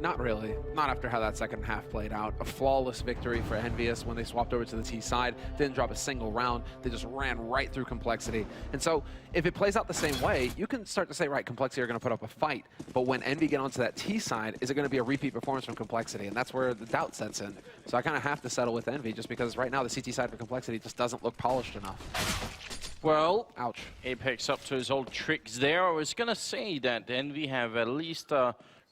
Not really. Not after how that second half played out. A flawless victory for EnVyUs when they swapped over to the T side. Didn't drop a single round. They just ran right through CompLexity. And so if it plays out the same way, you can start to say, right, CompLexity are going to put up a fight. But when Envy get onto that T side, is it going to be a repeat performance from CompLexity? And that's where the doubt sets in. So I kind of have to settle with Envy just because right now the CT side for CompLexity just doesn't look polished enough. Well, ouch. Apex up to his old tricks there. I was going to say that Envy have at least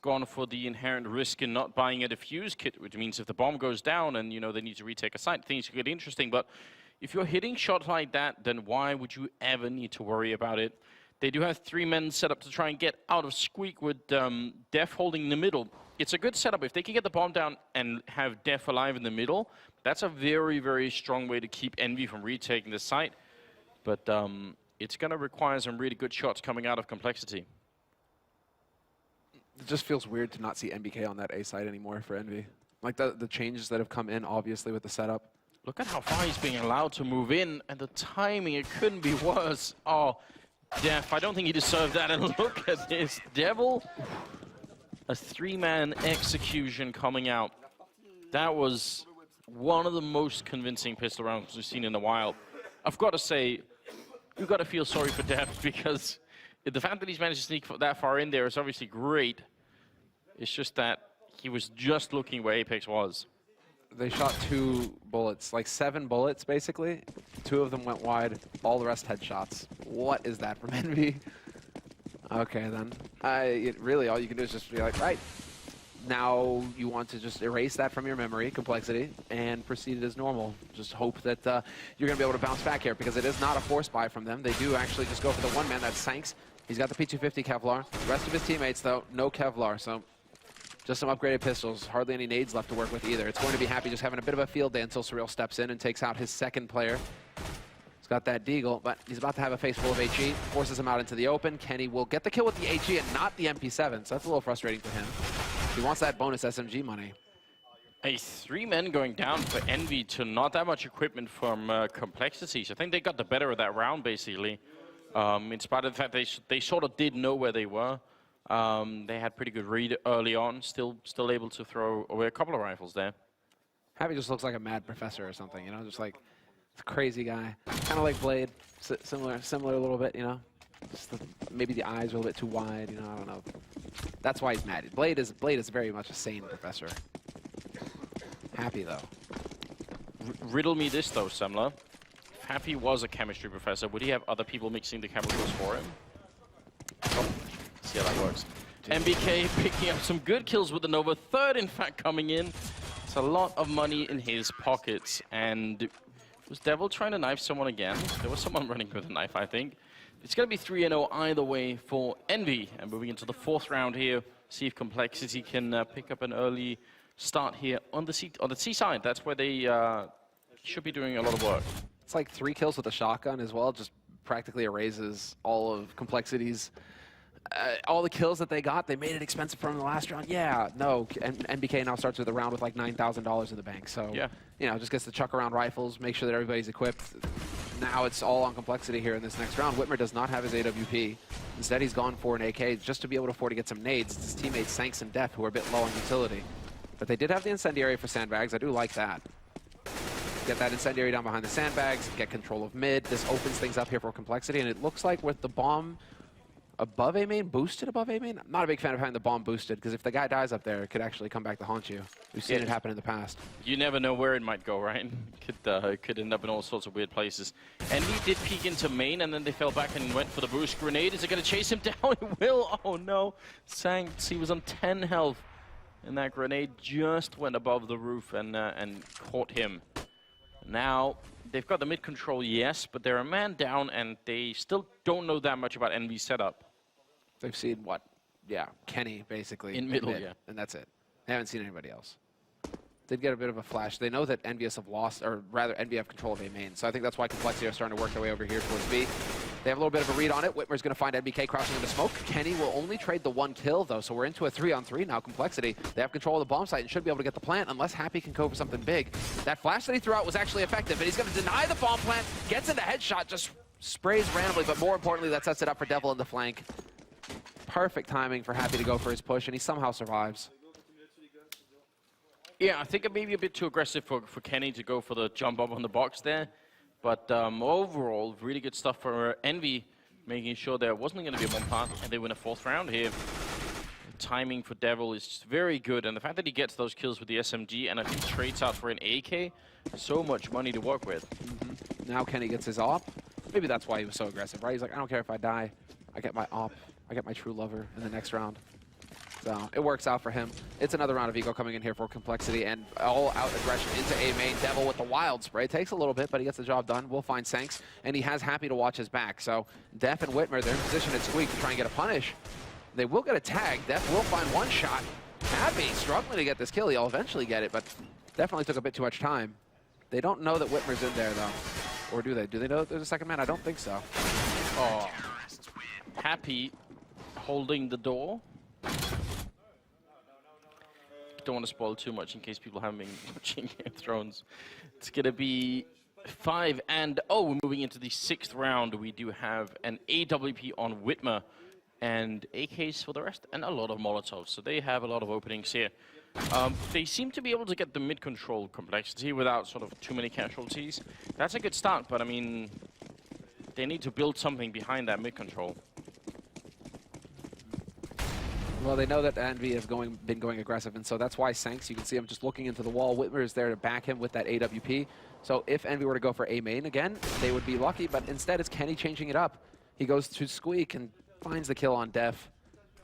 gone for the inherent risk in not buying a defuse kit, which means if the bomb goes down and, you know, they need to retake a site, things could get interesting. But if you're hitting shots like that, then why would you ever need to worry about it? They do have 3 men set up to try and get out of Squeak with Def holding in the middle. It's a good setup. If they can get the bomb down and have Def alive in the middle, that's a very, very strong way to keep Envy from retaking the site. But it's going to require some really good shots coming out of CompLexity. It just feels weird to not see NBK on that A side anymore for Envy. Like the changes that have come in, obviously, with the setup. Look at how far he's being allowed to move in, and the timing, it couldn't be worse. Oh, Def, I don't think he deserved that. And look at this, Devil. A 3-man execution coming out. That was one of the most convincing pistol rounds we've seen in a while. I've got to say, you've got to feel sorry for Def because the fact that he's managed to sneak that far in there is obviously great. It's just that he was just looking where Apex was. They shot 2 bullets, like 7 bullets, basically. 2 of them went wide. All the rest headshots. What is that from Envy? Okay, then. Really, all you can do is just be like, right. Now you want to just erase that from your memory, CompLexity, and proceed as normal. Just hope that you're going to be able to bounce back here, because it is not a force buy from them. They do actually just go for the 1-man. That's Sanks. He's got the P250 Kevlar. The rest of his teammates, though, no Kevlar. So just some upgraded pistols. Hardly any nades left to work with either. It's going to be Happy just having a bit of a field day until Surreal steps in and takes out his second player. He's got that Deagle, but he's about to have a face full of HE. Forces him out into the open. Kenny will get the kill with the HE and not the MP7, so that's a little frustrating for him. He wants that bonus SMG money. A 3-man going down for Envy to not that much equipment from CompLexity. So I think they got the better of that round, basically. In spite of the fact they sort of did know where they were. They had pretty good read early on, still able to throw away a couple of rifles there. Happy just looks like a mad professor or something, you know, just like a crazy guy. Kind of like Blade, similar a little bit, you know. Just maybe the eyes are a little bit too wide, you know, I don't know. That's why he's mad. Blade is very much a sane professor. Happy, though. Riddle me this, though, Semler. If Happy was a chemistry professor, would he have other people mixing the chemicals for him? Oh, see how that works. MBK picking up some good kills with the Nova. 3rd, in fact, coming in. It's a lot of money in his pockets. And was Devil trying to knife someone again? There was someone running with a knife, I think. It's going to be 3-0 either way for Envy. And moving into the 4th round here, see if CompLexity can pick up an early start here on the C side. That's where they should be doing a lot of work. It's like 3 kills with a shotgun as well. Just practically erases all of CompLexity's all the kills that they got. They made it expensive for him in the last round. Yeah, no. And NBK now starts with the round with like $9,000 in the bank. So, yeah, you know, just gets to chuck around rifles, make sure that everybody's equipped. Now it's all on CompLexity here in this next round. Whitmer does not have his AWP. Instead, he's gone for an AK just to be able to afford to get some nades. It's his teammates Sanks and Def who are a bit low on utility. But they did have the incendiary for sandbags. I do like that. Get that incendiary down behind the sandbags, get control of mid. This opens things up here for CompLexity, and it looks like with the bomb above A main, boosted above A main. I'm not a big fan of having the bomb boosted, because if the guy dies up there, it could actually come back to haunt you. We've seen it happen in the past. You never know where it might go, right? Could end up in all sorts of weird places. Envy did peek into main, and then they fell back and went for the boost grenade. Is it going to chase him down? It will. Oh no. Sanks, he was on 10 health, and that grenade just went above the roof and caught him. Now, they've got the mid control, yes, but they're a man down, and they still don't know that much about Envy's setup. They've seen, what? Yeah, Kenny, basically. In middle, yeah. And that's it. They haven't seen anybody else. Did get a bit of a flash. They know that EnVyUs have lost, or rather, EnVy have control of A main. So I think that's why CompLexity are starting to work their way over here towards B. They have a little bit of a read on it. Whitmer's going to find NBK crossing into smoke. Kenny will only trade the 1 kill, though, so we're into a 3-on-3 now. CompLexity, they have control of the bomb site and should be able to get the plant, unless Happy can go for something big. That flash that he threw out was actually effective, and he's going to deny the bomb plant, gets into headshot, just sprays randomly, but more importantly, that sets it up for Devil in the flank. perfect timing for Happy to go for his push, and he somehow survives. Yeah, I think it may be a bit too aggressive for Kenny to go for the jump up on the box there. But overall, really good stuff for Envy, making sure there wasn't going to be a one part, and they win a 4th round here. The timing for Devil is very good, and the fact that he gets those kills with the SMG, and I think trades out for an AK, so much money to work with. Now Kenny gets his op. Maybe that's why he was so aggressive, right? He's like, I don't care if I die. I get my op. I get my true lover in the next round. So it works out for him. It's another round of Ego coming in here for CompLexity, and all-out aggression into A main. Devil with the wild spray. Takes a little bit, but he gets the job done. We'll find Sanks, and he has Happy to watch his back. So Def and Whitmer, they're in position at Squeak to try and get a punish. They will get a tag. Def will find one shot. Happy struggling to get this kill. He'll eventually get it, but definitely took a bit too much time. They don't know that Whitmer's in there, though. Or do they? Do they know that there's a second man? I don't think so. Oh. Happy holding the door. Don't want to spoil too much in case people haven't been watching Game of Thrones. It's going to be 5-0. We're moving into the 6th round. We do have an AWP on Whitmer and AKs for the rest, and a lot of Molotovs. So they have a lot of openings here. They seem to be able to get the mid-control CompLexity without sort of too many casualties. That's a good start, but I mean, they need to build something behind that mid-control. Well, they know that Envy has been going aggressive, and so that's why Sanks, you can see him just looking into the wall. Whitmer is there to back him with that AWP. So if Envy were to go for A main again, they would be lucky, but instead it's Kenny changing it up. He goes to Squeak and finds the kill on Def.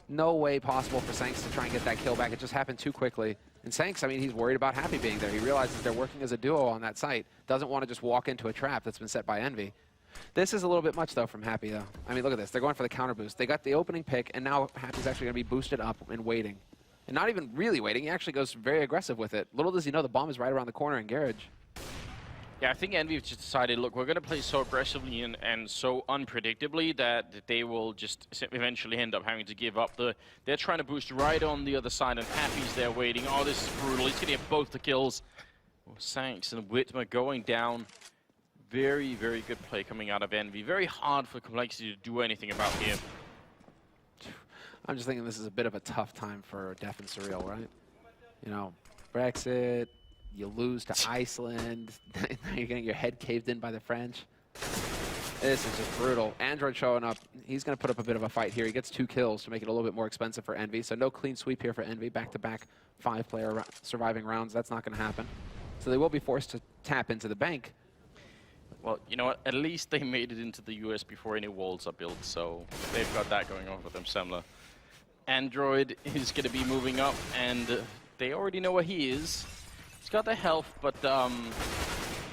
No way possible for Sanks to try and get that kill back. It just happened too quickly. And Sanks, I mean, he's worried about Happy being there. He realizes they're working as a duo on that site. Doesn't want to just walk into a trap that's been set by Envy. This is a little bit much, though, from Happy, though. I mean, look at this. They're going for the counter boost. They got the opening pick, and now Happy's actually going to be boosted up and waiting. And not even really waiting. He actually goes very aggressive with it. Little does he know the bomb is right around the corner in Garage. Yeah, I think Envy just decided, look, we're going to play so aggressively and so unpredictably that they will just eventually end up having to give up. They're trying to boost right on the other side, and Happy's there waiting. Oh, this is brutal. He's going to get both the kills. Sanks and Whitmer going down. Very, very good play coming out of Envy. Very hard for CompLexity to do anything about here. I'm just thinking this is a bit of a tough time for Def and Surreal, right? You know, Brexit, you lose to Iceland, you're getting your head caved in by the French. This is just brutal. Android showing up. He's going to put up a bit of a fight here. He gets 2 kills to make it a little bit more expensive for Envy. So no clean sweep here for Envy. Back-to-back 5-player surviving rounds. That's not going to happen. So they will be forced to tap into the bank. Well, you know what? At least they made it into the US before any walls are built, so they've got that going on for them, Semler. Android is going to be moving up, and they already know where he is. He's got the health, but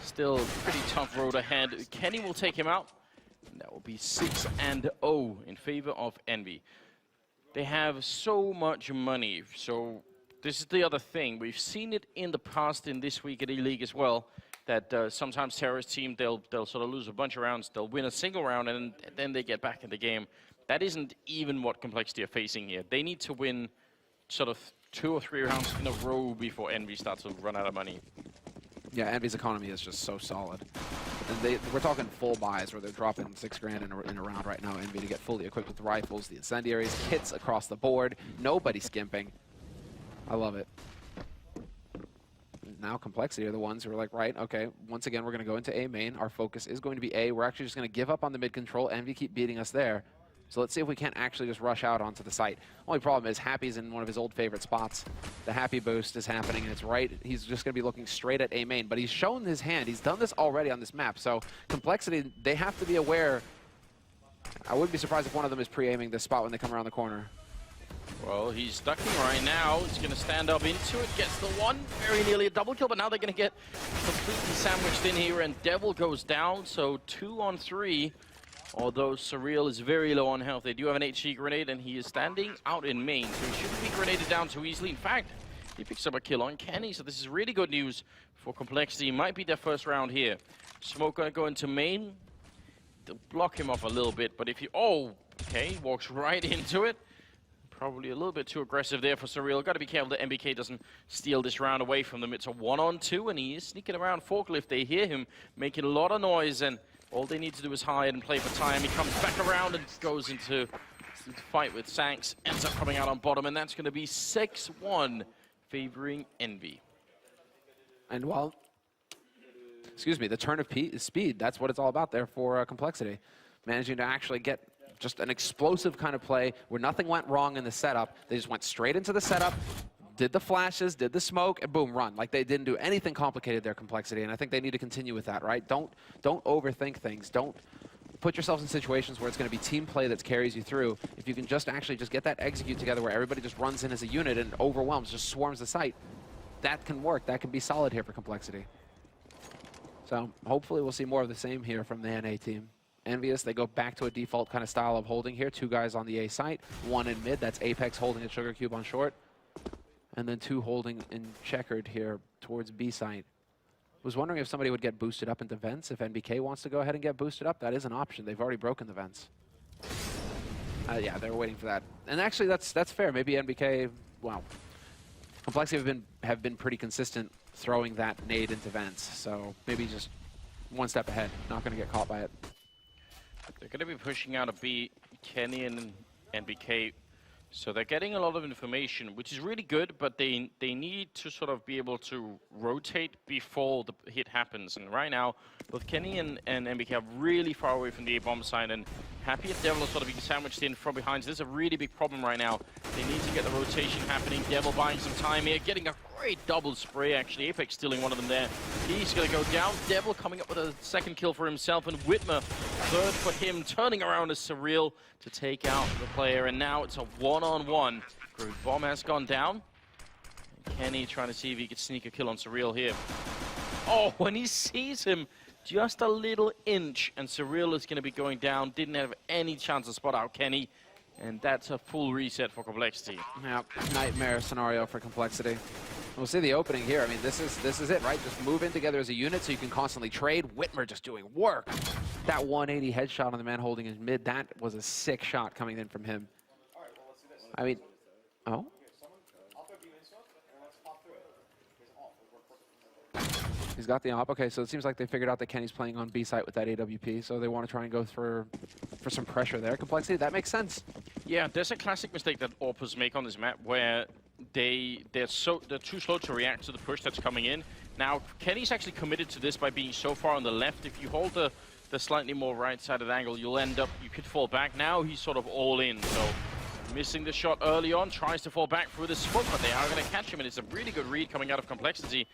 still pretty tough road ahead. Kenny will take him out. That will be 6-0 in favor of Envy. They have so much money, so this is the other thing. We've seen it in the past in this week at Eleague as well, that sometimes terrorist team, they'll sort of lose a bunch of rounds, they'll win a single round, and then they get back in the game. That isn't even what CompLexity are facing here. They need to win sort of 2 or 3 rounds in a row before Envy starts to run out of money. Yeah, Envy's economy is just so solid. And we're talking full buys where they're dropping 6 grand in a round right now. Envy to get fully equipped with rifles, the incendiaries, kits across the board. Nobody skimping. I love it. Now CompLexity are the ones who are like, right, okay, once again, we're going to go into A main. Our focus is going to be A. We're actually just going to give up on the mid-control. Envy keep beating us there. So let's see if we can't actually just rush out onto the site. Only problem is Happy's in one of his old favorite spots. The Happy boost is happening, and it's right. He's just going to be looking straight at A main, but he's shown his hand. He's done this already on this map. So CompLexity, they have to be aware. I wouldn't be surprised if one of them is pre-aiming this spot when they come around the corner. Well, he's ducking right now. He's going to stand up into it, gets the one, very nearly a double kill, but now they're going to get completely sandwiched in here, and Devil goes down, so 2 on 3. Although Surreal is very low on health, they do have an HG grenade, and he is standing out in main, so he shouldn't be grenaded down too easily. In fact, he picks up a kill on Kenny, so this is really good news for CompLexity. Might be their first round here. Smoke going to go into main. They'll block him off a little bit, but if he... Oh, okay, walks right into it. Probably a little bit too aggressive there for Surreal. Got to be careful that MBK doesn't steal this round away from them. It's a 1-on-2, and he is sneaking around Forklift. They hear him making a lot of noise, and all they need to do is hide and play for time. He comes back around and goes into fight with Sanks ends up coming out on bottom, and that's going to be 6-1 favoring Envy. And well, excuse me, the turn of speed, that's what it's all about there for CompLexity. Managing to actually get just an explosive kind of play where nothing went wrong in the setup. They just went straight into the setup, did the flashes, did the smoke, and boom, run. Like they didn't do anything complicated there, CompLexity, and I think they need to continue with that, right? Don't overthink things. Don't put yourselves in situations where it's going to be team play that carries you through. If you can just actually just get that execute together where everybody just runs in as a unit and overwhelms, just swarms the site, that can work. That can be solid here for CompLexity. So hopefully we'll see more of the same here from the NA team. EnVyUs, they go back to a default kind of style of holding here. 2 guys on the A site, 1 in mid. That's Apex holding a Sugar Cube on short. And then 2 holding in checkered here towards B site. Was wondering if somebody would get boosted up into vents. If NBK wants to go ahead and get boosted up, that is an option. They've already broken the vents. Yeah, they were waiting for that. And actually, that's fair. Maybe NBK, well, CompLexity have been pretty consistent throwing that nade into vents. So maybe just one step ahead. Not going to get caught by it. They're going to be pushing out a B, Kenny and NBK. So they're getting a lot of information, which is really good, but they need to sort of be able to rotate before the hit happens. And right now, both Kenny and NBK are really far away from the A-bomb side, and Happy and Devil are sort of being sandwiched in from behind. So this is a really big problem right now. They need to get the rotation happening. Devil buying some time here, getting a great double spray, actually. Apex stealing one of them there. He's going to go down. Devil coming up with a second kill for himself, and Whitmer, third for him, turning around as Surreal to take out the player. And now it's a one-on-one. Groove Bomb has gone down. And Kenny trying to see if he could sneak a kill on Surreal here. Oh, when he sees him just a little inch, and Surreal is going to be going down. Didn't have any chance to spot out Kenny. And that's a full reset for CompLexity. Yeah, nightmare scenario for CompLexity. We'll see the opening here. I mean, this is it, right? Just move in together as a unit so you can constantly trade. Whitmer just doing work. That 180 headshot on the man holding his mid, that was a sick shot coming in from him. I mean, oh? He's got the op. Okay, so it seems like they figured out that Kenny's playing on B site with that AWP, so they want to try and go for some pressure there. CompLexity, that makes sense. Yeah, there's a classic mistake that AWPers make on this map where they're too slow to react to the push that's coming in. Now, Kenny's actually committed to this by being so far on the left. If you hold the slightly more right-sided angle, you could fall back. Now he's sort of all in, so missing the shot early on, tries to fall back through the smoke, but they are going to catch him, and it's a really good read coming out of CompLexity.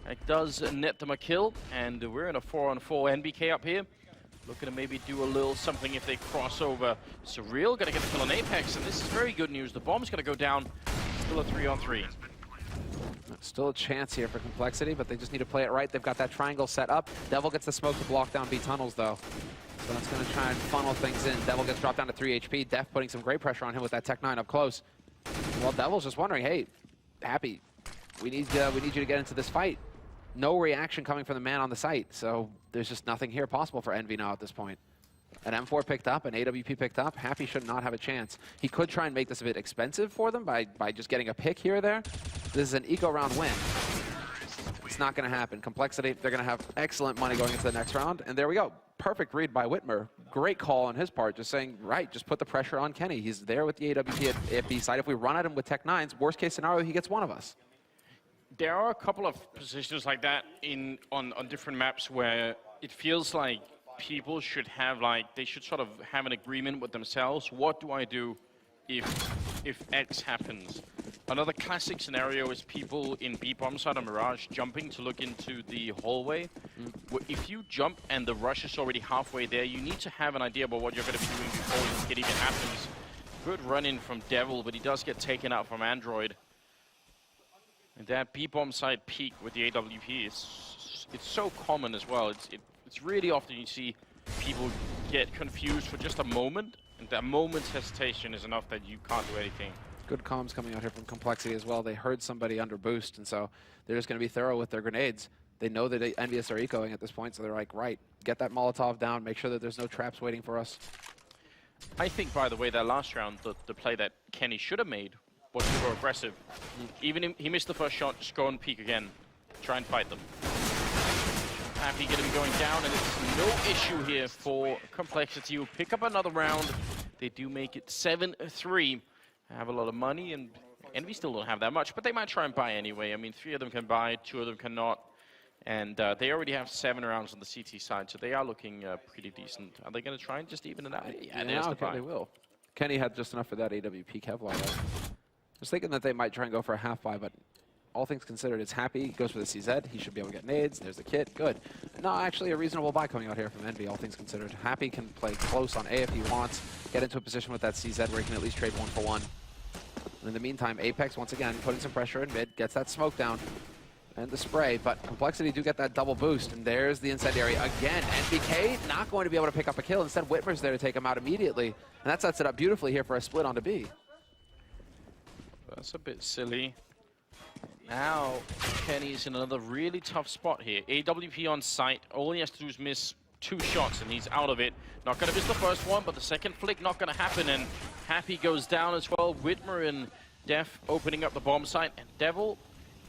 It does net them a kill, and we're in a 4-on-4 NBK up here. Looking to maybe do a little something if they cross over. Surreal going to get the kill on Apex, and this is very good news. The bomb's going to go down. Still a 3-on-3. Still a chance here for CompLexity, but they just need to play it right. They've got that triangle set up. Devil gets the smoke to block down B tunnels, though. So that's going to try and funnel things in. Devil gets dropped down to 3 HP. Def putting some great pressure on him with that Tech 9 up close. Well, Devil's just wondering, hey, Happy, we need you to get into this fight. No reaction coming from the man on the site, so there's just nothing here possible for Envy now at this point. An M4 picked up, an AWP picked up. Happy should not have a chance. He could try and make this a bit expensive for them by just getting a pick here or there. This is an eco round win. It's not going to happen. CompLexity, they're going to have excellent money going into the next round, and there we go. Perfect read by Whitmer. Great call on his part, just saying, right, just put the pressure on Kenny. He's there with the AWP at B side. If we run at him with Tech 9s, worst case scenario, he gets one of us. There are a couple of positions like that on different maps where it feels like people should have, they should sort of have an agreement with themselves. What do I do if X happens? Another classic scenario is people in B bomb side or Mirage jumping to look into the hallway. If you jump and the rush is already halfway there, you need to have an idea about what you're going to be doing before it even happens. Good run-in from Devil, but he does get taken out from Android. And that B-bomb side peek with the AWP it's so common as well. It's really often you see people get confused for just a moment, and that moment's hesitation is enough that you can't do anything. Good comms coming out here from CompLexity as well. They heard somebody under boost, and so they're just going to be thorough with their grenades. They know that EnVyUs are ecoing at this point, so they're like, right, get that Molotov down, make sure that there's no traps waiting for us. I think, by the way, that last round, the play that Kenny should have made was to go aggressive. Even he missed the first shot, just go and peek again. Try and fight them. Happy going to be going down, and it's no issue here for CompLexity. Will pick up another round. They do make it 7-3. Have a lot of money, and EnVy still don't have that much, but they might try and buy anyway. I mean, 3 of them can buy, 2 of them cannot. And they already have 7 rounds on the CT side, so they are looking pretty decent. Are they going to try and just even it out? Yeah, they will. Kenny had just enough for that AWP Kevlar. I was thinking that they might try and go for a half buy, but all things considered, it's Happy. Goes for the CZ. He should be able to get nades. There's the kit. Good. No, actually a reasonable buy coming out here from EnVy, all things considered. Happy can play close on A if he wants. Get into a position with that CZ where he can at least trade 1-for-1. And in the meantime, Apex, once again, putting some pressure in mid, gets that smoke down. And the spray, but CompLexity do get that double boost, and there's the incendiary again. NBK not going to be able to pick up a kill. Instead, Whitmer's there to take him out immediately, and that sets it up beautifully here for a split onto B. That's a bit silly. Now, Kenny's in another really tough spot here. AWP on site. All he has to do is miss 2 shots, and he's out of it. Not going to miss the first one, but the second flick not going to happen, and Happy goes down as well. Whitmer and Def opening up the bomb site, and Devil,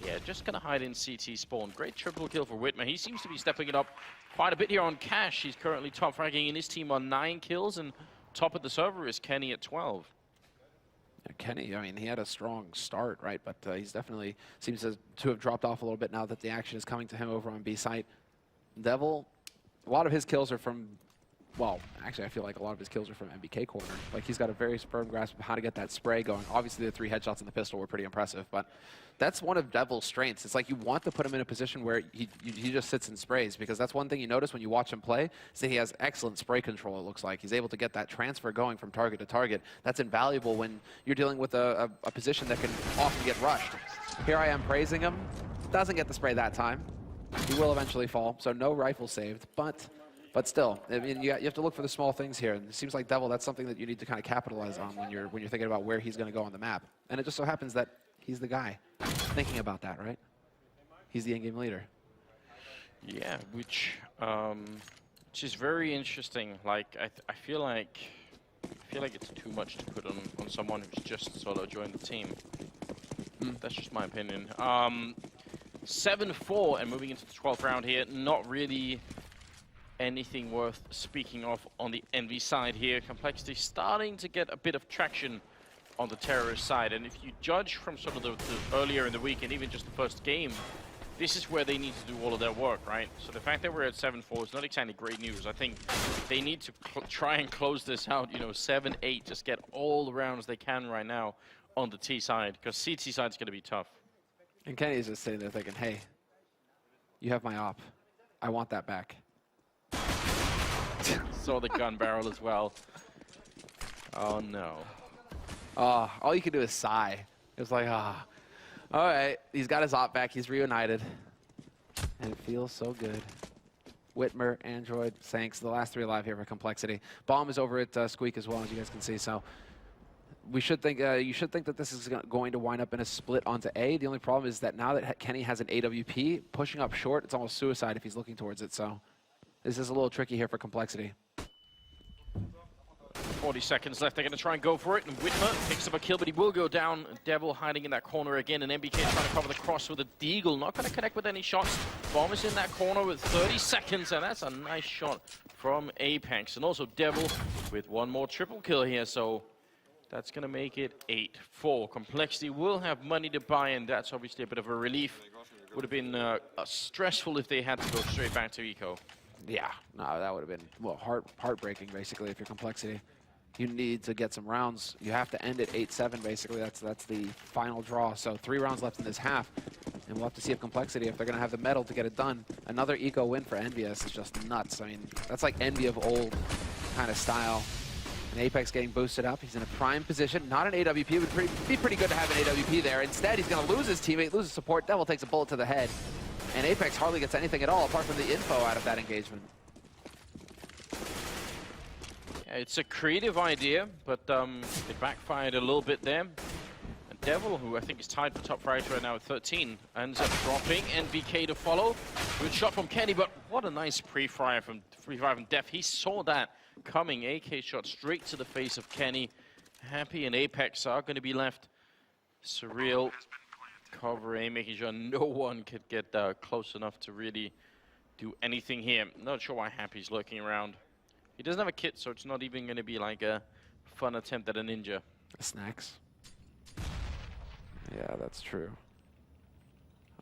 yeah, just going to hide in CT spawn. Great triple kill for Whitmer. He seems to be stepping it up quite a bit here on Cash. He's currently top fragging in his team on 9 kills, and top of the server is Kenny at 12. Yeah, Kenny, I mean, he had a strong start, right? But he's definitely seems to have dropped off a little bit now that the action is coming to him over on B site. Devil, a lot of his kills are from, well, actually, I feel like a lot of his kills are from MBK corner. Like, he's got a very firm grasp of how to get that spray going. Obviously, the 3 headshots in the pistol were pretty impressive, but that's one of Devil's strengths. It's like you want to put him in a position where he just sits and sprays, because that's one thing you notice when you watch him play, is that he has excellent spray control, it looks like. He's able to get that transfer going from target to target. That's invaluable when you're dealing with a position that can often get rushed. Here I am praising him. Doesn't get the spray that time. He will eventually fall, so no rifle saved, but still, I mean, you have to look for the small things here. And it seems like Devil, that's something that you need to kind of capitalize on when you're thinking about where he's going to go on the map. And it just so happens that he's the guy thinking about that, right? He's the in-game leader. Yeah, which is very interesting. Like, I feel like it's too much to put on someone who's just solo joined the team. That's just my opinion. 7-4 and moving into the 12th round here. Not really anything worth speaking of on the EnVy side here. CompLexity starting to get a bit of traction on the terrorist side, and if you judge from sort of the earlier in the week and even just the first game, this is where they need to do all of their work, right? So the fact that we're at 7-4 is not exactly great news. I think they need to try and close this out, you know, 7-8, just get all the rounds they can right now on the T side, because CT side's going to be tough. And Kenny's just sitting there thinking, hey, you have my op. I want that back. Saw the gun barrel as well. Oh no. All you can do is sigh. It was like, all right, he's got his op back, he's reunited. And it feels so good. Whitmer, Android, Sanks, the last 3 alive here for CompLexity. Bomb is over at Squeak as well, as you guys can see, so we should think, you should think that this is going to wind up in a split onto A. The only problem is that now that Kenny has an AWP, pushing up short, it's almost suicide if he's looking towards it, so this is a little tricky here for CompLexity. 40 seconds left. They're going to try and go for it. And Whitmer picks up a kill, but he will go down. Devil hiding in that corner again. And NBK trying to cover the cross with a deagle. Not going to connect with any shots. Bomb is in that corner with 30 seconds. And that's a nice shot from Apex. And also Devil with one more triple kill here. So that's going to make it 8-4. CompLexity will have money to buy, and that's obviously a bit of a relief. Would have been stressful if they had to go straight back to Eco. Yeah, no, that would have been, well, heartbreaking, basically, if you're CompLexity. You need to get some rounds. You have to end at 8-7, basically. That's the final draw. So 3 rounds left in this half. And we'll have to see if CompLexity, if they're going to have the metal to get it done. Another eco win for EnVyUs is just nuts. I mean, that's like Envy of old kind of style. And Apex getting boosted up. He's in a prime position. Not an AWP. It would be pretty good to have an AWP there. Instead, he's going to lose his teammate, lose his support. Devil takes a bullet to the head. And Apex hardly gets anything at all, apart from the info out of that engagement. Yeah, it's a creative idea, but it backfired a little bit there. And Devil, who I think is tied for top prize right now at 13, ends up dropping. NBK to follow. Good shot from Kenny, but what a nice pre-fire from Def. He saw that coming. AK shot straight to the face of Kenny. Happy and Apex are going to be left. Surreal covering, making sure no one could get close enough to really do anything here. Not sure why Happy's lurking around. He doesn't have a kit, so it's not even going to be like a fun attempt at a ninja. Snacks. Yeah, that's true.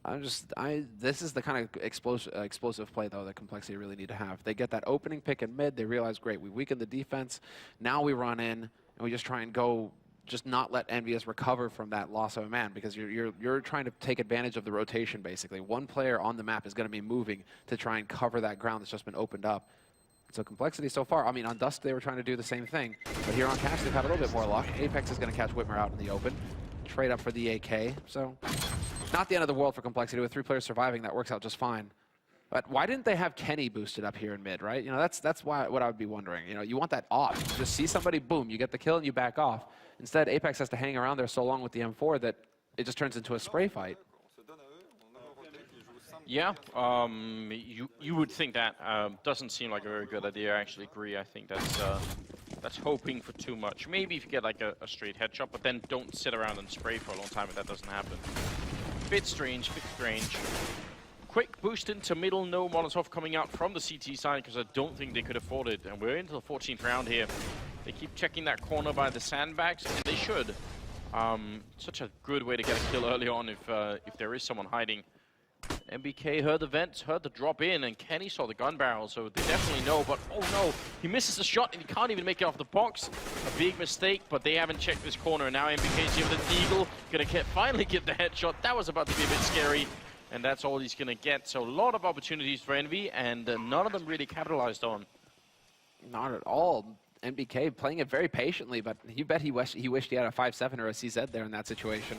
This is the kind of explosive play, though, that CompLexity really need to have. They get that opening pick in mid, they realize, great, we weakened the defense. Now we run in, and we just try and go, just not let EnVyUs recover from that loss of a man, because you're trying to take advantage of the rotation, basically. One player on the map is going to be moving to try and cover that ground that's just been opened up. So CompLexity so far, I mean, on Dust, they were trying to do the same thing. But here on Cash, they've had a little bit more luck. Apex is going to catch Whitmer out in the open. Trade up for the AK, so not the end of the world for CompLexity. With 3 players surviving, that works out just fine. But why didn't they have Kenny boosted up here in mid, right? You know, that's what I would be wondering. You know, you want that off. You just see somebody, boom, you get the kill and you back off. Instead, Apex has to hang around there so long with the M4 that it just turns into a spray fight. Yeah, you would think that. Doesn't seem like a very good idea. I actually agree. I think that's hoping for too much. Maybe if you get like a straight headshot, but then don't sit around and spray for a long time if that doesn't happen. Bit strange, bit strange. Quick boost into middle, no Molotov coming out from the CT side because I don't think they could afford it. And we're into the 14th round here. They keep checking that corner by the sandbags, and they should. Such a good way to get a kill early on if there is someone hiding. MBK heard the vents, heard the drop in, and Kenny saw the gun barrel, so they definitely know. But oh no, he misses the shot and he can't even make it off the box. A big mistake, but they haven't checked this corner. And now MBK's here with the Deagle, gonna finally get the headshot. That was about to be a bit scary, and that's all he's gonna get. So a lot of opportunities for Envy, and none of them really capitalized on. Not at all. MBK playing it very patiently, but you bet he wished he had a 5-7 or a CZ there in that situation.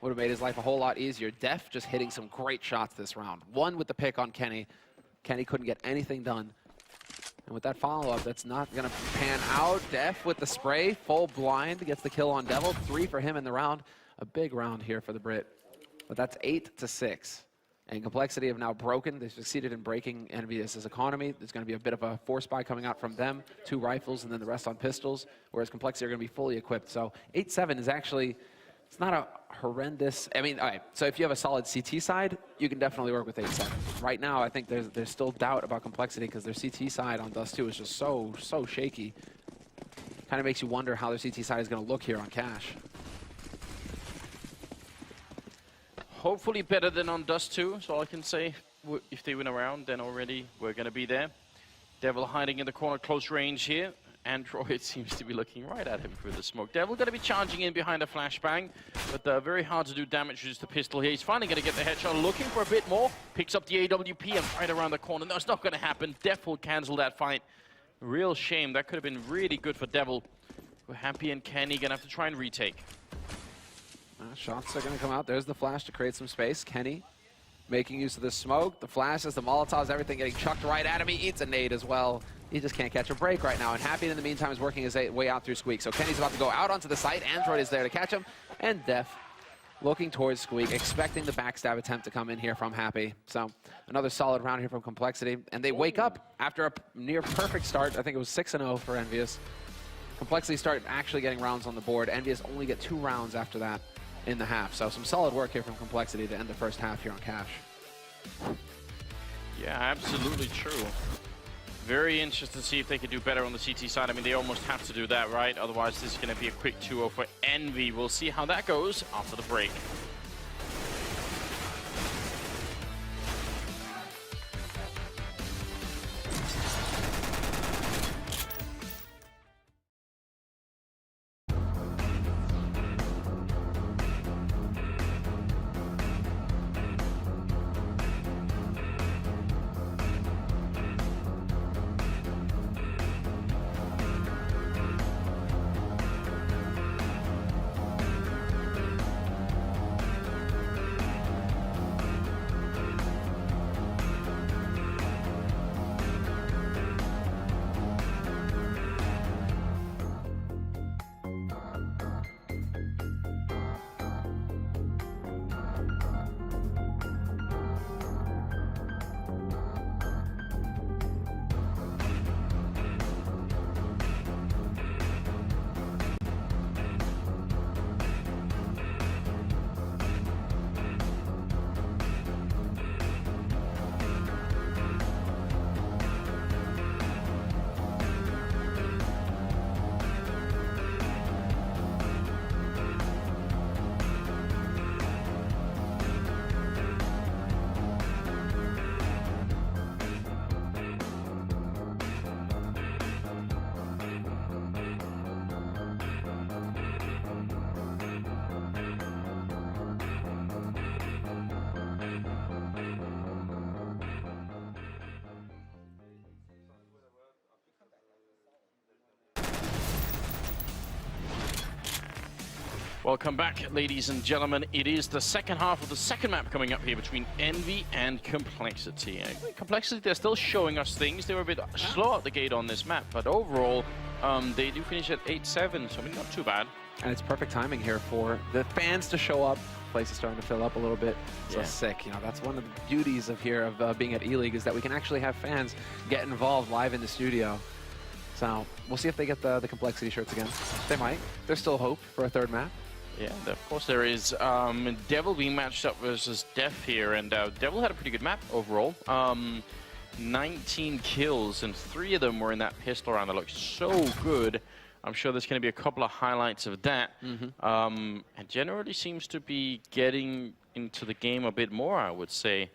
Would have made his life a whole lot easier. Def just hitting some great shots this round. One with the pick on Kenny. Kenny couldn't get anything done. And with that follow-up, that's not going to pan out. Def with the spray, full blind, gets the kill on Devil. 3 for him in the round. A big round here for the Brit. But that's 8-6. And CompLexity have now broken. They've succeeded in breaking EnVyUs' economy. There's going to be a bit of a force buy coming out from them. 2 rifles and then the rest on pistols. Whereas CompLexity are going to be fully equipped. So 8-7 is actually... It's not a horrendous... I mean, all right, so if you have a solid CT side, you can definitely work with 8-7. Right now, I think there's still doubt about CompLexity because their CT side on Dust 2 is just so shaky. Kind of makes you wonder how their CT side is going to look here on Cash. Hopefully better than on Dust 2, so all I can say. If they win a round, then already we're going to be there. Devil hiding in the corner, close range here. Android seems to be looking right at him through the smoke. Devil going to be charging in behind a flashbang, but very hard to do damage with the pistol here. He's finally going to get the headshot, looking for a bit more. Picks up the AWP and right around the corner. No, it's not going to happen. Def will cancel that fight. Real shame. That could have been really good for Devil. We're Happy and Kenny going to have to try and retake. Shots are going to come out. There's the flash to create some space. Kenny making use of the smoke. The flashes, the Molotovs, everything getting chucked right at him. He eats a nade as well. He just can't catch a break right now. And Happy, in the meantime, is working his way out through Squeak. So Kenny's about to go out onto the site. Android is there to catch him. And Def looking towards Squeak, expecting the backstab attempt to come in here from Happy. So another solid round here from CompLexity. And they wake up after a near perfect start. I think it was 6-0 for EnVyUs. CompLexity start actually getting rounds on the board. EnVyUs only get 2 rounds after that in the half. So some solid work here from CompLexity to end the first half here on Cash. Yeah, absolutely true. Very interested to see if they can do better on the CT side. I mean, they almost have to do that, right? Otherwise, this is going to be a quick 2-0 for Envy. We'll see how that goes after the break. Welcome back, ladies and gentlemen. It is the second half of the second map coming up here between EnVy and CompLexity. CompLexity, they're still showing us things. They were a bit slow out the gate on this map, but overall, they do finish at 8-7, so I mean, not too bad. And it's perfect timing here for the fans to show up. Place is starting to fill up a little bit. So sick. You know, that's one of the beauties of here of being at Eleague is that we can actually have fans get involved live in the studio. So we'll see if they get the CompLexity shirts again. They might. There's still hope for a third map. Yeah, of course there is. Devil being matched up versus Def here, and Devil had a pretty good map overall. 19 kills, and 3 of them were in that pistol round that looked so good. I'm sure there's going to be a couple of highlights of that. And generally seems to be getting into the game a bit more, I would say.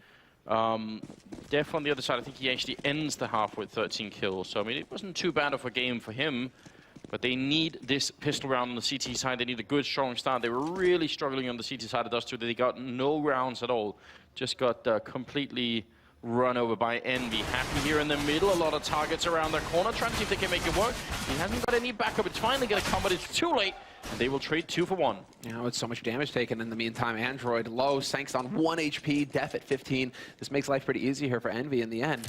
Def on the other side, I think he actually ends the half with 13 kills. So, I mean, it wasn't too bad of a game for him. But they need this pistol round on the CT side. They need a good, strong start. They were really struggling on the CT side of Dust 2. They got no rounds at all. Just got completely run over by EnVy. Happy here in the middle. A lot of targets around the corner. Trying to see if they can make it work. He hasn't got any backup. It's finally going to come, but it's too late. And they will trade 2 for 1. You know, it's so much damage taken in the meantime. Android low, Sanks on 1 HP, Def at 15. This makes life pretty easy here for EnVy in the end.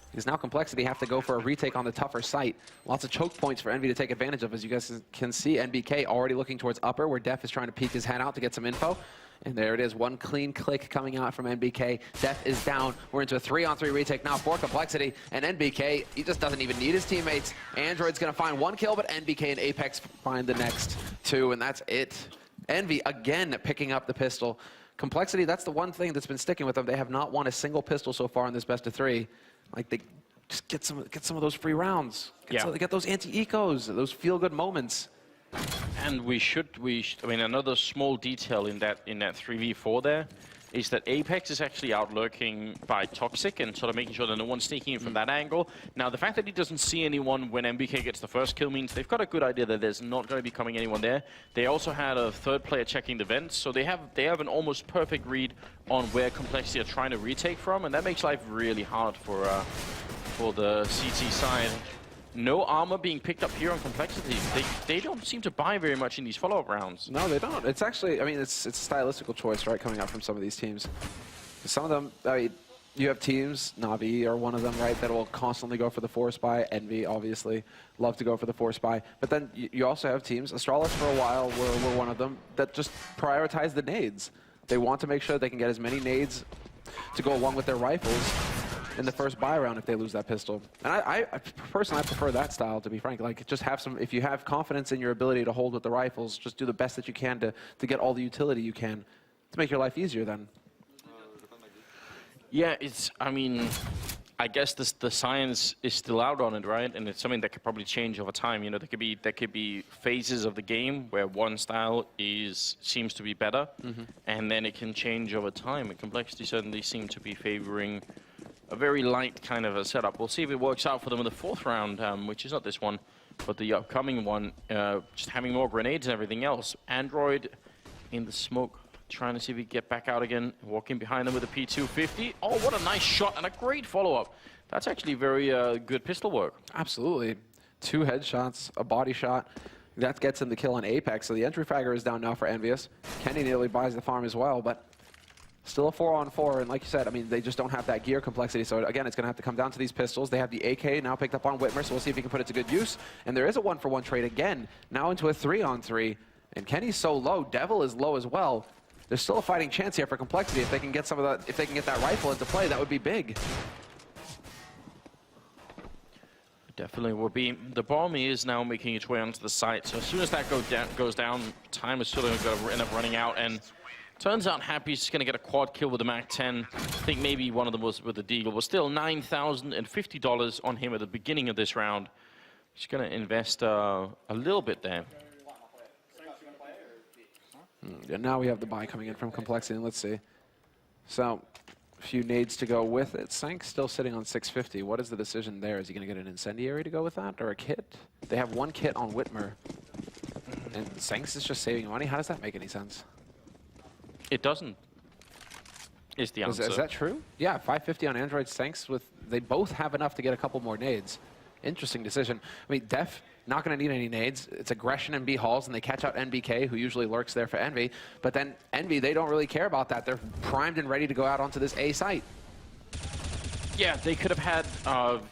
Because now CompLexity have to go for a retake on the tougher site. Lots of choke points for EnVy to take advantage of. As you guys can see, NBK already looking towards upper, where Def is trying to peek his head out to get some info. And there it is, one clean click coming out from NBK. Def is down. We're into a 3-on-3 retake now for CompLexity. And NBK, he just doesn't even need his teammates. Android's going to find 1 kill, but NBK and Apex find the next 2, and that's it. EnVy, again, picking up the pistol. CompLexity, that's the one thing that's been sticking with them. They have not won a single pistol so far in this best of 3. Like, they just get some of those free rounds. Get those anti-ecos, those feel-good moments. And I mean, another small detail in that 3v4 there is that Apex is actually out lurking by Toxic and sort of making sure that no one's sneaking in from that angle. Now, the fact that he doesn't see anyone when MBK gets the first kill means they've got a good idea that there's not going to be coming anyone there. They also had a third player checking the vents, so they have an almost perfect read on where CompLexity are trying to retake from, and that makes life really hard for the CT side. No armor being picked up here on CompLexity. They don't seem to buy very much in these follow-up rounds. No, they don't. It's actually, I mean, it's a stylistical choice, right, coming out from some of these teams. Some of them, I mean, you have teams, Navi are one of them, right, that will constantly go for the force buy. EnVy, obviously, love to go for the force buy. But then you also have teams, Astralis for a while were one of them, that just prioritize the nades. They want to make sure they can get as many nades to go along with their rifles in the first buy round if they lose that pistol. And I personally, I prefer that style, to be frank. Like, just have some, if you have confidence in your ability to hold with the rifles, just do the best that you can to get all the utility you can to make your life easier then. Yeah, I mean, I guess the science is still out on it, right? And it's something that could probably change over time. You know, there could be phases of the game where one style seems to be better, and then it can change over time. And CompLexity certainly seem to be favoring a very light kind of a setup. We'll see if it works out for them in the 4th round, which is not this one, but the upcoming one, just having more grenades and everything else. Android in the smoke, trying to see if he can get back out again, walking behind them with a P250. Oh, what a nice shot and a great follow-up. That's actually very good pistol work. Absolutely. 2 headshots, a body shot. That gets him the kill on Apex. So the entry fragger is down now for EnVyUs. Kenny nearly buys the farm as well, but still a 4-on-4, and like you said, I mean, they just don't have that gear CompLexity, so again, it's going to have to come down to these pistols. They have the AK now picked up on Whitmer, so we'll see if he can put it to good use. And there is a 1-for-1 trade again, now into a 3-on-3, and Kenny's so low, Devil is low as well. There's still a fighting chance here for CompLexity. If they can get some of that, if they can get that rifle into play, that would be big. Definitely will be. The bomb is now making its way onto the site, so as soon as that goes down, time is sort of going to end up running out, and turns out Happy's just going to get a quad kill with the MAC-10. I think maybe one of them was with the Deagle, but still $9,050 on him at the beginning of this round. He's going to invest a little bit there. And now we have the buy coming in from CompLexity, and let's see. So, a few nades to go with it. Sank's still sitting on 650. What is the decision there? Is he going to get an incendiary to go with that, or a kit? They have 1 kit on Whitmer, and Sanks is just saving money. How does that make any sense? It doesn't, is the answer. Is that true? Yeah, 550 on Android Sanks with, they both have enough to get a couple more nades. Interesting decision. I mean, Def not going to need any nades. It's aggression and B halls, and they catch out NBK, who usually lurks there for Envy. But then Envy, they don't really care about that. They're primed and ready to go out onto this A site. Yeah, they could have had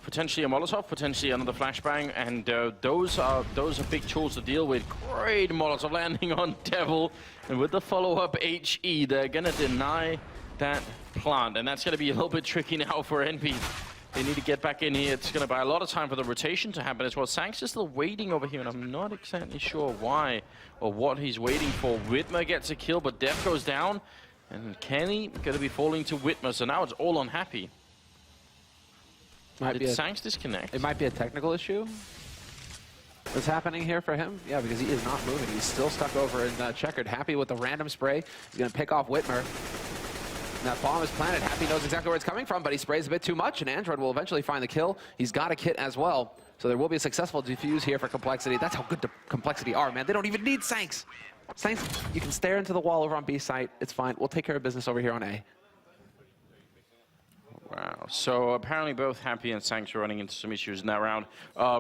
potentially a Molotov, potentially another flashbang, and those are big tools to deal with. Great Molotov landing on Devil, and with the follow-up HE, they're gonna deny that plant, and that's gonna be a little bit tricky now for Envy. They need to get back in here. It's gonna buy a lot of time for the rotation to happen as well. Sanks is still waiting over here, and I'm not exactly sure why or what he's waiting for. Whitmer gets a kill, but Def goes down, and Kenny gonna be falling to Whitmer, so now it's all on Happy. Did Sanks disconnect? It might be a technical issue that's happening here for him. Yeah, because he is not moving. He's still stuck over in checkered. Happy with the random spray. He's going to pick off Whitmer. And that bomb is planted. Happy knows exactly where it's coming from, but he sprays a bit too much, and Android will eventually find the kill. He's got a kit as well. So there will be a successful defuse here for CompLexity. That's how good the CompLexity are, man. They don't even need Sanks. Sanks, you can stare into the wall over on B site. It's fine. We'll take care of business over here on A. Wow. So apparently both Happy and Sanks are running into some issues in that round.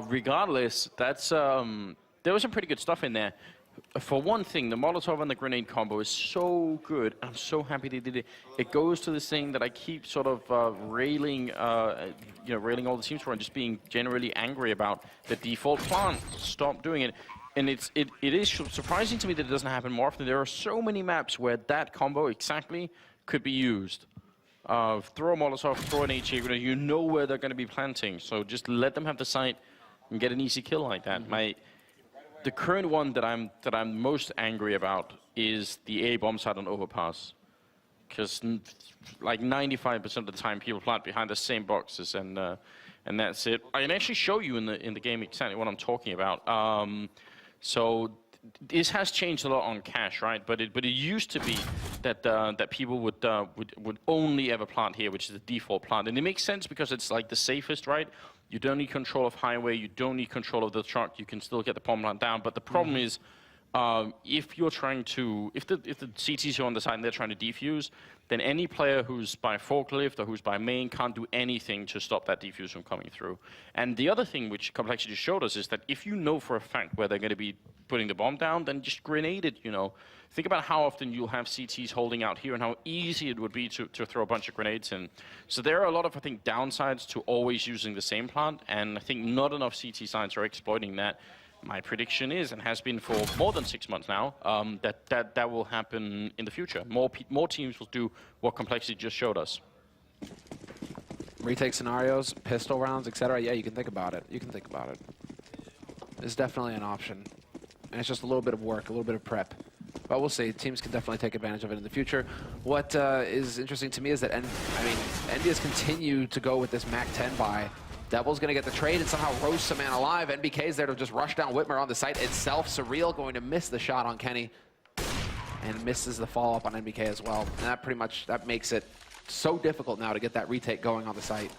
Regardless, that's there was some pretty good stuff in there. For one thing, the Molotov and the grenade combo is so good. I'm so happy they did it. It goes to this thing that I keep sort of railing all the teams for and just being generally angry about. The default plant. Stop doing it. And it is surprising to me that it doesn't happen more often. There are so many maps where that combo exactly could be used. Throw a Molotov, throw an HE grenade, you know where they're going to be planting. So just let them have the site and get an easy kill like that. The current one that I'm most angry about is the A bomb site on Overpass. Because like 95% of the time people plant behind the same boxes and that's it. I can actually show you in the game exactly what I'm talking about. So this has changed a lot on cache, right? But it used to be that that people would only ever plant here, which is the default plant, and it makes sense because it's like the safest, right? You don't need control of highway, you don't need control of the truck, you can still get the bomb plant down. But the problem is, if you're trying to, if the CTs are on the side and they're trying to defuse, then any player who's by forklift or who's by main can't do anything to stop that defuse from coming through. And the other thing which CompLexity showed us is that if you know for a fact where they're going to be putting the bomb down, then just grenade it, you know. Think about how often you'll have CTs holding out here and how easy it would be to throw a bunch of grenades in. So there are a lot of, I think, downsides to always using the same plant, and I think not enough CT sites are exploiting that. My prediction is, and has been for more than 6 months now, that will happen in the future. More teams will do what CompLexity just showed us. Retake scenarios, pistol rounds, etc. Yeah, you can think about it. You can think about it. It's definitely an option. And it's just a little bit of work, a little bit of prep. But we'll see. Teams can definitely take advantage of it in the future. What is interesting to me is that, EnVyUs continue to go with this MAC-10 buy. Devil's going to get the trade and somehow roast a man alive. NBK is there to just rush down Whitmer on the site itself. Surreal going to miss the shot on Kenny. And misses the follow-up on NBK as well. And that pretty much, that makes it so difficult now to get that retake going on the site.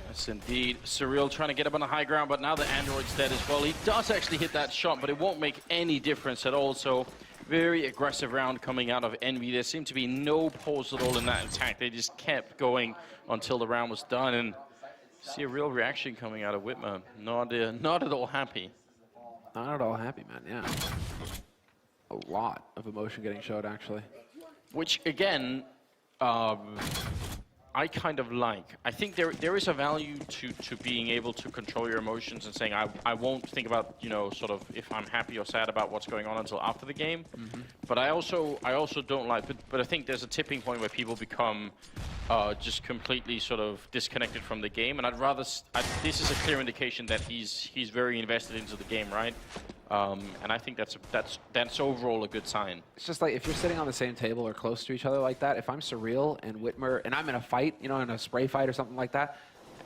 Yes, indeed. Surreal trying to get up on the high ground, but now the Android's dead as well. He does actually hit that shot, but it won't make any difference at all. So very aggressive round coming out of Envy. There seemed to be no pause at all in that attack. They just kept going until the round was done. And see a real reaction coming out of Whitmer. Not at all happy. Not at all happy, man, yeah. A lot of emotion getting showed, actually. Which, again, I kind of like. I think there is a value to being able to control your emotions and saying, I won't think about, you know, sort of if I'm happy or sad about what's going on until after the game. Mm-hmm. But I also don't like, but I think there's a tipping point where people become just completely sort of disconnected from the game. And I'd rather, this is a clear indication that he's very invested into the game, right? And I think that's overall a good sign. It's just like if you're sitting on the same table or close to each other like that, if I'm Surreal and Whitmer, and I'm in a fight, you know, in a spray fight or something like that,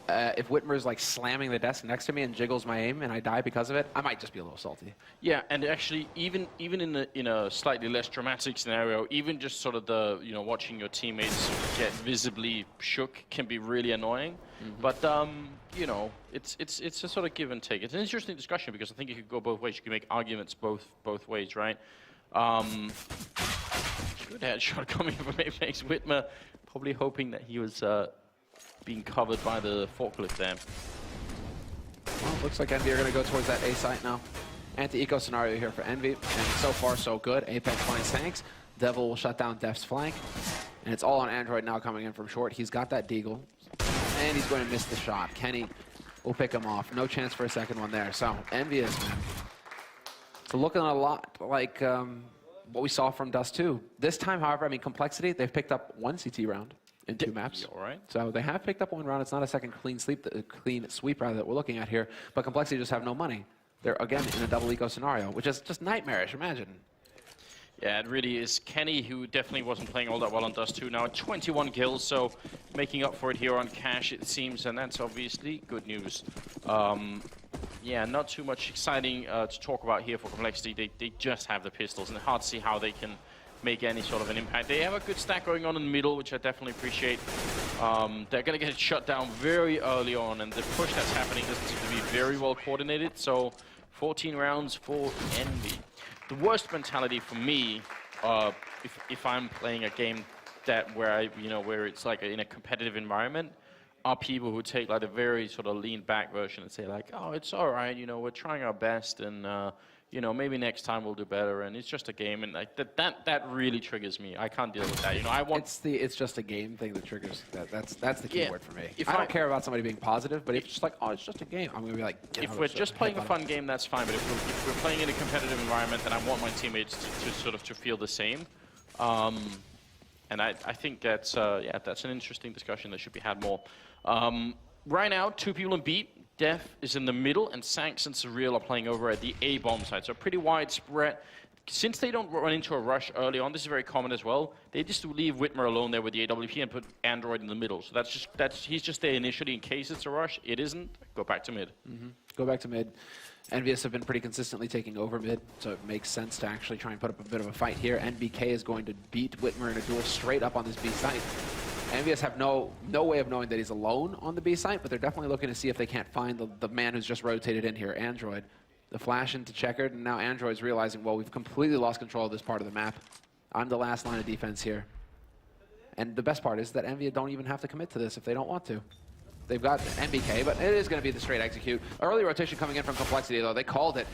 if Whitmer's like slamming the desk next to me and jiggles my aim and I die because of it, I might just be a little salty. Yeah, and actually, even in a slightly less dramatic scenario, even just sort of the, you know, watching your teammates get visibly shook can be really annoying. Mm-hmm. But you know, it's a sort of give and take. It's an interesting discussion because I think it could go both ways. You can make arguments both ways, right? Good headshot coming from Apex. Whitmer probably hoping that he was being covered by the forklift there. Well, looks like EnVy are going to go towards that A site now. Anti-eco scenario here for EnVy, and so far so good. Apex finds tanks. Devil will shut down Def's flank, and it's all on Android now coming in from short. He's got that deagle, and he's going to miss the shot. Kenny will pick him off. No chance for a second one there. So EnVyUs, man. So looking a lot like what we saw from Dust 2. This time, however, I mean, CompLexity, they've picked up one CT round in 2 maps. All right. So they have picked up 1 round. It's not a second clean sweep rather that we're looking at here. But CompLexity just have no money. They're again in a double eco scenario, which is just nightmarish. Imagine. Yeah, it really is. Kenny, who definitely wasn't playing all that well on Dust 2, now at 21 kills, so making up for it here on Cash, it seems, and that's obviously good news. Yeah, not too much exciting to talk about here for CompLexity. They just have the pistols, and it's hard to see how they can make any sort of an impact. They have a good stack going on in the middle, which I definitely appreciate. They're going to get shut down very early on, and the push that's happening doesn't seem to be very well coordinated, so 14 rounds for EnVy. The worst mentality for me, if I'm playing a game where it's like in a competitive environment, are people who take like a very sort of lean back version and say like, oh, it's all right, we're trying our best, and maybe next time we'll do better, and it's just a game, and like that really triggers me. I can't deal with that. I want it's just a game thing that triggers that. That's the key word for me. If I don't care about somebody being positive, but if it's just like, oh, it's just a game, I'm gonna be like, if we're just playing a fun game, that's fine. But if we're playing in a competitive environment, then I want my teammates to feel the same. And I think that's that's an interesting discussion that should be had more. Right now, 2 people in B. Def is in the middle, and Sanks and Surreal are playing over at the A bomb side. So pretty widespread. Since they don't run into a rush early on, this is very common as well. They just leave Whitmer alone there with the AWP and put Android in the middle. So he's just there initially in case it's a rush. It isn't. Go back to mid. Go back to mid. EnVyUs have been pretty consistently taking over mid, so it makes sense to actually try and put up a bit of a fight here. NBK is going to beat Whitmer in a duel straight up on this B site. EnVyUs have no way of knowing that he's alone on the B site, but they're definitely looking to see if they can't find the man who's just rotated in here, Android. The flash into checkered, and now Android's realizing, well, we've completely lost control of this part of the map. I'm the last line of defense here. And the best part is that EnVyUs don't even have to commit to this if they don't want to. They've got NBK, but it is going to be the straight execute. Early rotation coming in from CompLexity, though. They called it.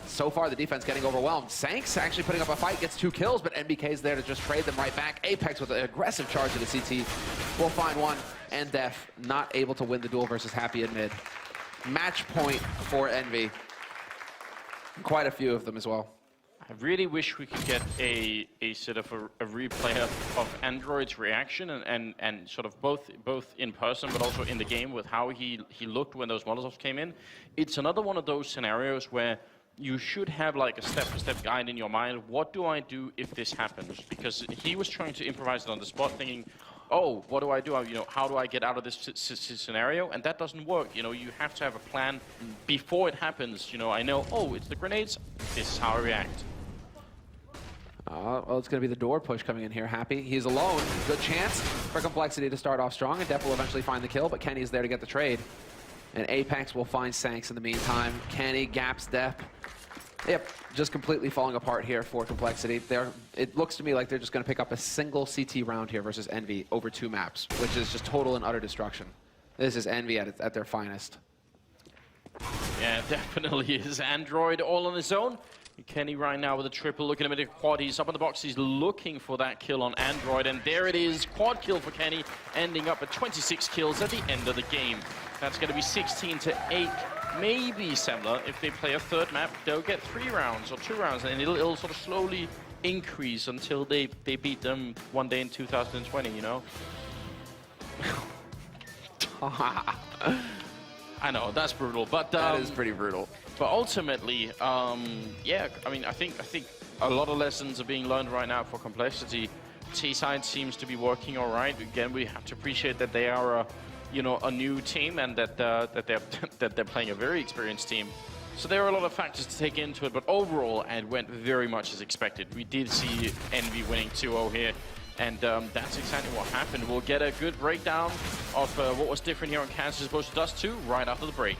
So far, the defense getting overwhelmed. Sanks actually putting up a fight, gets 2 kills, but NBK's there to just trade them right back. Apex with an aggressive charge to the CT will find one, and Def not able to win the duel versus Happy in mid. Match point for EnVy. Quite a few of them as well. I really wish we could get a sort of a replay of Android's reaction and sort of both in person but also in the game with how he looked when those Molotovs came in. It's another one of those scenarios where you should have like a step-by-step guide in your mind. What do I do if this happens? Because he was trying to improvise it on the spot, thinking, oh, what do I do? How do I get out of this scenario? And that doesn't work. You have to have a plan before it happens. I know, oh, it's the grenades. This is how I react. Well, it's going to be the door push coming in here. Happy. He's alone. Good chance for CompLexity to start off strong, and Def will eventually find the kill, but Kenny's there to get the trade. And Apex will find Sanks in the meantime. Kenny gaps Def. Yep, just completely falling apart here for CompLexity. It looks to me like they're just going to pick up a single CT round here versus EnVy over 2 maps, which is just total and utter destruction. This is EnVy at their finest. Yeah, definitely is. Android all on his own. Kenny right now with a triple, looking at him at a quad. He's up on the box. He's looking for that kill on Android, and there it is. Quad kill for Kenny, ending up at 26 kills at the end of the game. That's going to be 16-8. Maybe Semler, if they play a 3rd map, they'll get 3 rounds or 2 rounds, and it'll sort of slowly increase until they beat them one day in 2020, I know, that's brutal, but that is pretty brutal. But ultimately, yeah, I think a lot of lessons are being learned right now for CompLexity. T-side seems to be working all right. Again, we have to appreciate that they are a new team, and that they're playing a very experienced team. So there are a lot of factors to take into it, but overall, it went very much as expected. We did see EnVy winning 2-0 here, and that's exactly what happened. We'll get a good breakdown of what was different here on Kansas as opposed to Dust 2 right after the break.